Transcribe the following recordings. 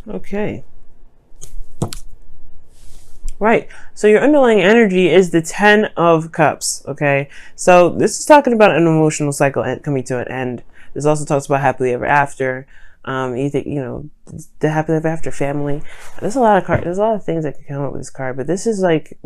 Okay. Right. So your underlying energy is the 10 of Cups. Okay. So this is talking about an emotional cycle coming to an end. This also talks about happily ever after. You think, the happily ever after family. There's a lot of cards. There's a lot of things that can come up with this card, but this is like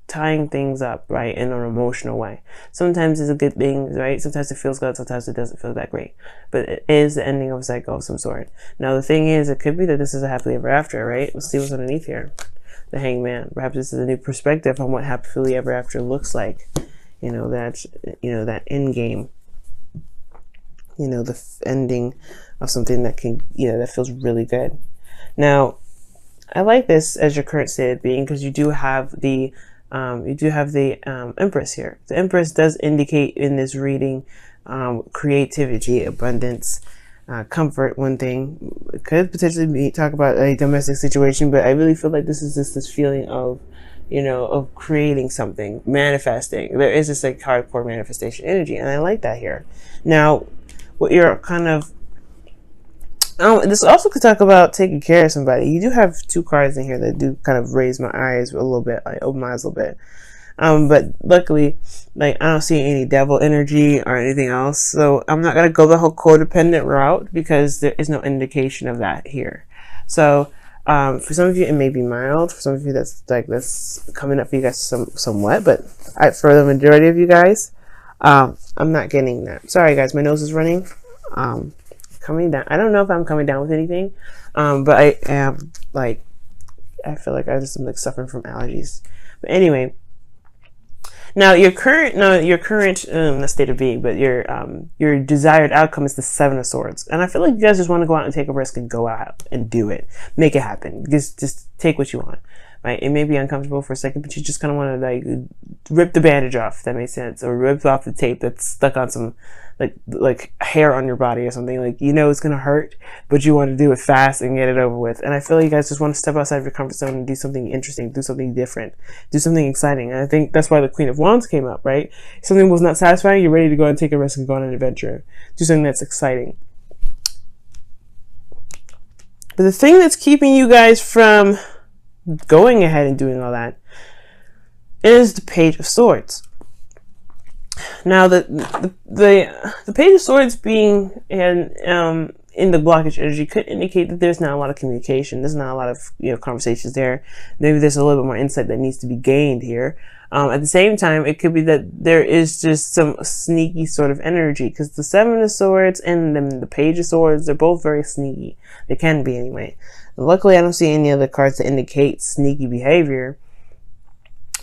tying things up, right, in an emotional way. Sometimes it's a good thing, right? Sometimes it feels good, sometimes it doesn't feel that great. But it is the ending of a cycle of some sort. Now, the thing is, it could be that this is a happily ever after, right? Let's see what's underneath here. The Hangman. Perhaps this is a new perspective on what happily ever after looks like. That end game. The ending of something that can, that feels really good. Now, I like this as your current state of being because you do have the Empress here. The Empress does indicate in this reading creativity, abundance, comfort. One thing it could potentially talk about a domestic situation, but I really feel like this is just this feeling of, of creating something, manifesting. There is this like hardcore manifestation energy, and I like that here. Now, what you're kind of this also could talk about taking care of somebody. You do have two cards in here that do kind of raise my eyes a little bit, like open my eyes a little bit. But luckily, like I don't see any devil energy or anything else, so I'm not gonna go the whole codependent route because there is no indication of that here. So for some of you it may be mild. For some of you that's coming up for you guys somewhat, but for the majority of you guys, I'm not getting that. Sorry guys, my nose is running. Coming down. I don't know if I'm coming down with anything, but I am I feel like I just am like suffering from allergies. But anyway, now your current not state of being, but your desired outcome is the Seven of Swords, and I feel like you guys just want to go out and take a risk and go out and do it, make it happen. Just take what you want. Right? It may be uncomfortable for a second, but you just kind of want to like rip the bandage off, if that makes sense, or rip off the tape that's stuck on some like hair on your body or something. Like it's gonna hurt, but you want to do it fast and get it over with. And I feel like you guys just want to step outside of your comfort zone and do something interesting, do something different, do something exciting. And I think that's why the Queen of Wands came up, right? If something was not satisfying, you're ready to go and take a risk and go on an adventure, do something that's exciting. But the thing that's keeping you guys from going ahead and doing all that is the Page of Swords. Now the Page of Swords being in the blockage energy could indicate that there's not a lot of communication. There's not a lot of conversations there. Maybe there's a little bit more insight that needs to be gained here. At the same time, it could be that there is just some sneaky sort of energy because the Seven of Swords and then the Page of Swords, they're both very sneaky. They can be anyway. Luckily, I don't see any other cards that indicate sneaky behavior.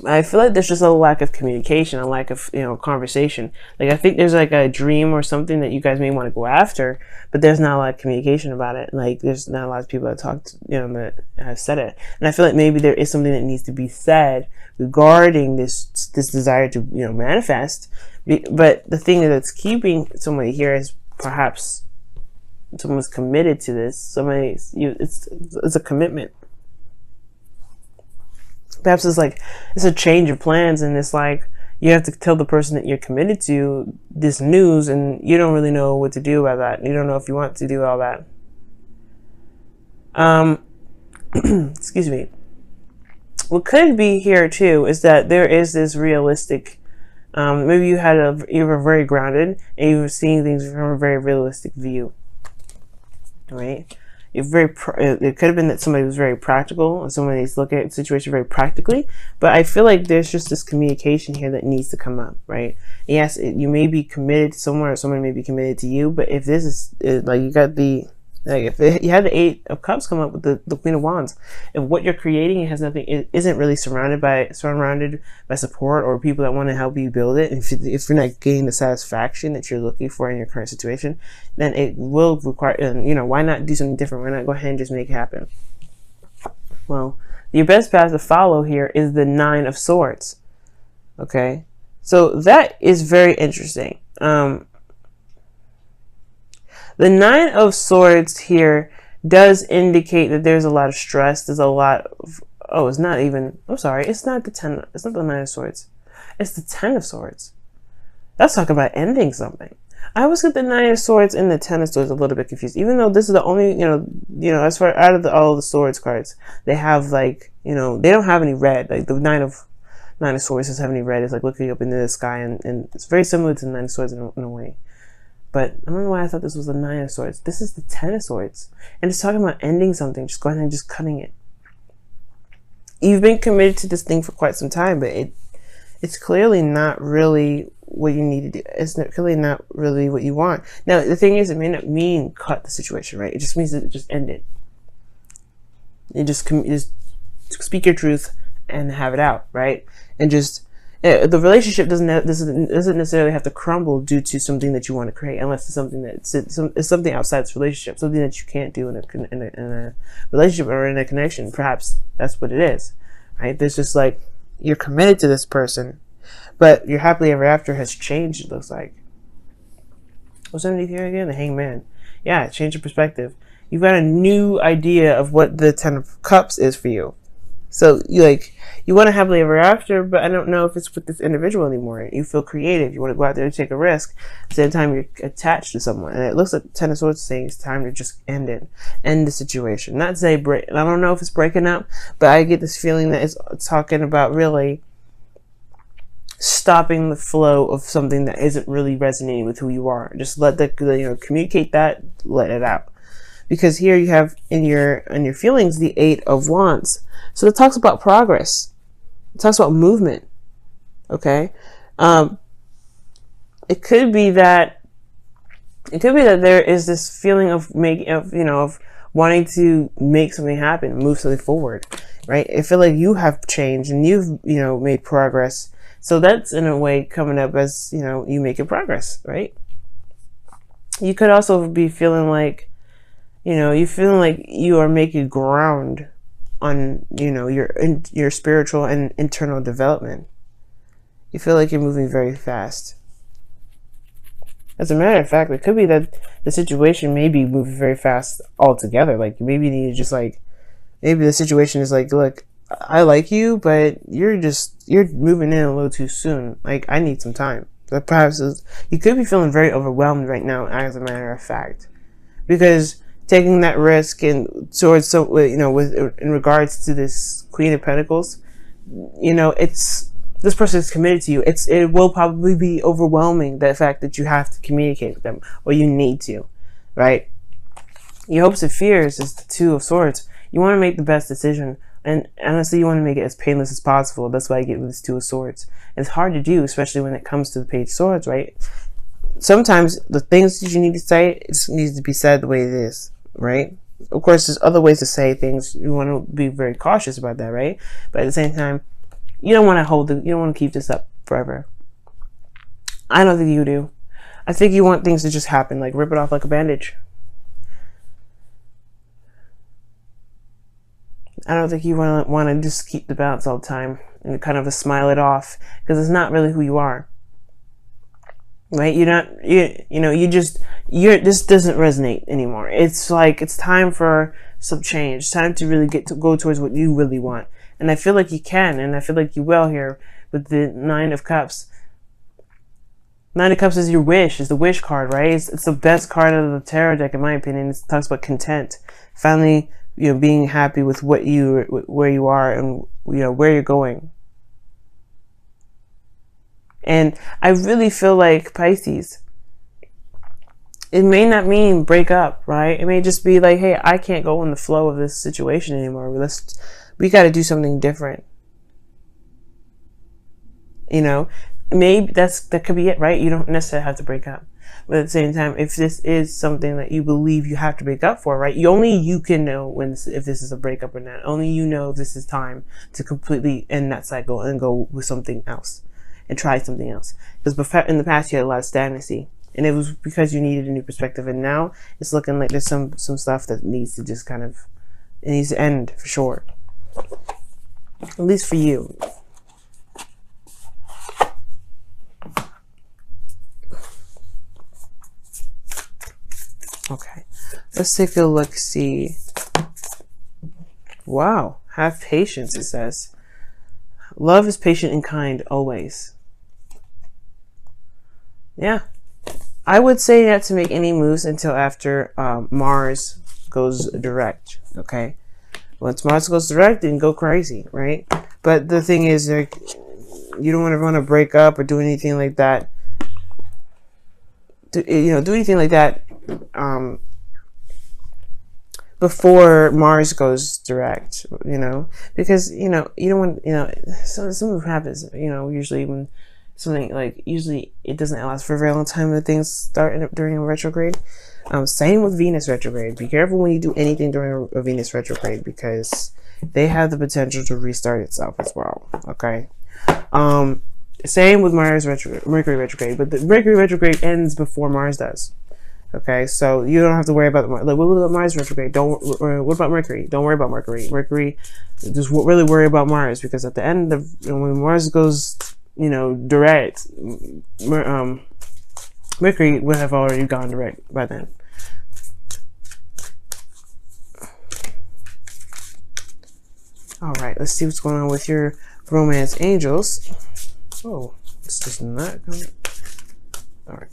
I feel like there's just a lack of communication, a lack of conversation. Like I think there's like a dream or something that you guys may want to go after, but there's not a lot of communication about it. Like there's not a lot of people that talked, that have said it. And I feel like maybe there is something that needs to be said regarding this desire to manifest. But the thing that's keeping somebody here is perhaps someone's committed to this. It's a commitment. Perhaps it's a change of plans, and it's like you have to tell the person that you're committed to this news, and you don't really know what to do about that. You don't know if you want to do all that. Excuse me. What could be here too is that there is this realistic. Maybe you were very grounded and you were seeing things from a very realistic view. Right? It could have been that somebody was very practical or somebody's looking at the situation very practically, but I feel like there's just this communication here that needs to come up, right? Yes, you may be committed to someone or someone may be committed to you, but if this is like you got you had the Eight of Cups come up with the Queen of Wands, if what you're creating it isn't really surrounded by support or people that want to help you build it, if you're not getting the satisfaction that you're looking for in your current situation, then it will require, why not do something different? Why not go ahead and just make it happen? Well, your best path to follow here is the Nine of Swords. Okay, so that is very interesting. The Nine of Swords here does indicate that there's a lot of stress. There's a lot of, it's not the Nine of Swords. It's the Ten of Swords. That's talking about ending something. I was with the Nine of Swords and the Ten of Swords a little bit confused, even though this is the only, as far out of all the Swords cards, they have like, they don't have any red. Like the Nine of Swords doesn't have any red. It's like looking up into the sky, and it's very similar to the Nine of Swords in a way. But I don't know why I thought this was the Nine of Swords. This is the Ten of Swords, and it's talking about ending something, just going ahead and just cutting it. You've been committed to this thing for quite some time, but it's clearly not really what you need to do. It's clearly not really what you want. Now, the thing is, it may not mean cut the situation, right? It just means that it just ended. You just speak your truth and have it out, right? And just the relationship doesn't necessarily have to crumble due to something that you want to create, unless it's something it's something outside this relationship, something that you can't do in a relationship or in a connection. Perhaps that's what it is, right? There's just like, you're committed to this person, but your happily ever after has changed, it looks like. What's underneath here again? The Hangman. Yeah, change your perspective. You've got a new idea of what the Ten of Cups is for you. So you want to happily ever after, but I don't know if it's with this individual anymore. You feel creative. You want to go out there and take a risk. At the same time, you're attached to someone. And it looks like Ten of Swords saying it's time to just end it. End the situation. Not say break. I don't know if it's breaking up, but I get this feeling that it's talking about really stopping the flow of something that isn't really resonating with who you are. Just let communicate that, let it out. Because here you have in your feelings the Eight of Wands. So it talks about progress. It talks about movement. Okay? It could be that there is this feeling of wanting to make something happen, move something forward, right? I feel like you have changed and you've made progress. So that's in a way coming up as you making progress, right? You could also be feeling like you feel like you are making ground on your spiritual and internal development. You feel like you're moving very fast. As a matter of fact, it could be that the situation may be moving very fast altogether. Like maybe you need to just maybe the situation is like, look, I like you, but you're moving in a little too soon. Like I need some time. But perhaps you could be feeling very overwhelmed right now, as a matter of fact, because taking that risk and towards in regards to this Queen of Pentacles, this person is committed to you. It will probably be overwhelming, the fact that you have to communicate with them, or you need to, right? Your hopes and fears is the Two of Swords. You want to make the best decision, and honestly, you want to make it as painless as possible. That's why I get with this Two of Swords. It's hard to do, especially when it comes to the Page of Swords, right? Sometimes the things that you need to say, it just needs to be said the way it is, right? Of course, there's other ways to say things. You want to be very cautious about that, right? But at the same time, you don't want to keep this up forever. I don't think you do. I think you want things to just happen, like rip it off like a bandage. I don't think you want to just keep the balance all the time and kind of smile it off, because it's not really who you are. Right? This doesn't resonate anymore. It's like, it's time for some change. It's time to really go towards what you really want. And I feel like you can, and I feel like you will here with the Nine of Cups. Nine of Cups is your wish. It's the wish card, right? It's the best card out of the tarot deck, in my opinion. It talks about content. Finally, being happy with where you are and where you're going. And I really feel like, Pisces, it may not mean break up, right? It may just be like, hey, I can't go in the flow of this situation anymore. We got to do something different. Maybe that could be it, right? You don't necessarily have to break up. But at the same time, if this is something that you believe you have to break up for, right? Only you can know if this is a breakup or not. Only you know if this is time to completely end that cycle and go with something else. And try something else. Because in the past you had a lot of stagnancy, and it was because you needed a new perspective. And now it's looking like there's some stuff that needs to just it needs to end for sure. At least for you. Okay, let's take a look. See. Wow, have patience. It says, love is patient and kind always. Yeah, I would say not to make any moves until after Mars goes direct. Okay, once Mars goes direct, then go crazy, right? But the thing is, like, you don't want to break up or do anything like that. Do anything like that before Mars goes direct, because you don't want, something happens, usually when usually it doesn't last for a very long time when things start during a retrograde. Same with Venus retrograde. Be careful when you do anything during a Venus retrograde, because they have the potential to restart itself as well. Okay. Same with Mercury retrograde, but the Mercury retrograde ends before Mars does. Okay, so you don't have to worry about what about Mars retrograde? What about Mercury? Don't worry about Mercury. Just really worry about Mars, because at the end of when Mars goes, direct, Mercury would have already gone direct by then. All right, let's see what's going on with your romance angels. Oh, it's just not coming. All right.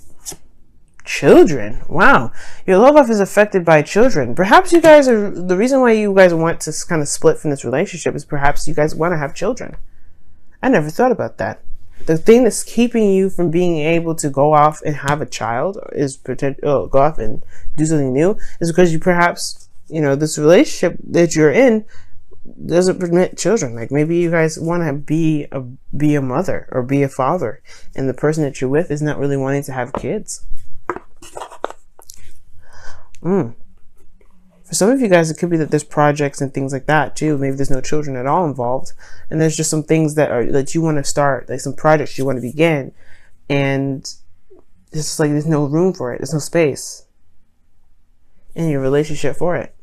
Children. Wow. Your love life is affected by children. Perhaps you guys are, the reason why you guys want to kind of split from this relationship is perhaps you guys want to have children. I never thought about that. The thing that's keeping you from being able to go off and have a child go off and do something new is because you perhaps, this relationship that you're in doesn't permit children. Like maybe you guys want to be a mother or be a father, and the person that you're with is not really wanting to have kids. For some of you guys, it could be that there's projects and things like that too. Maybe there's no children at all involved, and there's just some things that you want to start, like some projects you want to begin, and it's just like there's no room for it. There's no space in your relationship for it.